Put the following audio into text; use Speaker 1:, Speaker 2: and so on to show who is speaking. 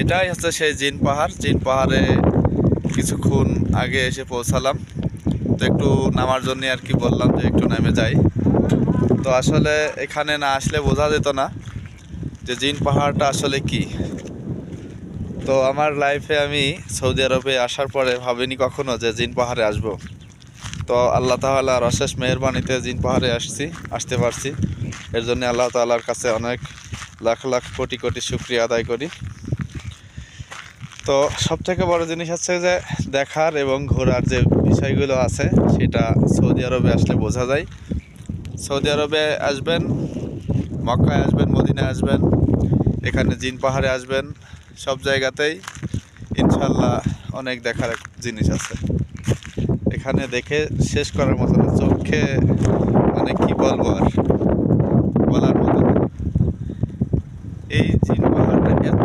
Speaker 1: এটাই হচ্ছে সেই জিন পাহাড়। জিন পাহাড়ে কিছুক্ষণ আগে এসে পৌঁছালাম, তো একটু নামার জন্য আর কি বললাম যে একটু নেমে যাই। তো আসলে এখানে না আসলে বোঝা যেত না যে জিন পাহাড়টা আসলে কি। তো আমার লাইফে আমি সৌদি আরবে আসার পরে ভাবিনি কখনো যে জিন পাহাড়ে আসব। তো আল্লাহ তাআলার অশেষ মেহেরবানিতে জিন পাহাড়ে আসতে পারছি। এর জন্য আল্লাহ তাআলার কাছে অনেক লাখ লাখ কোটি কোটি শুকরিয়া আদায় করি। তো সবথেকে বড় জিনিস হচ্ছে যে দেখার এবং ঘোরার যে বিষয়গুলো আছে সেটা সৌদি আরবে আসলে বোঝা যায়। সৌদি আরবে আসবেন, মক্কায় আসবেন, মদিনায় আসবেন, এখানে জিন পাহাড়ে আসবেন, সব জায়গাতেই ইনশাল্লাহ অনেক দেখার জিনিস আছে। এখানে দেখে শেষ করার মতো না, চোখে মানে কি বলবো আর, বলার মতো না। এই জিন পাহাড়টা এত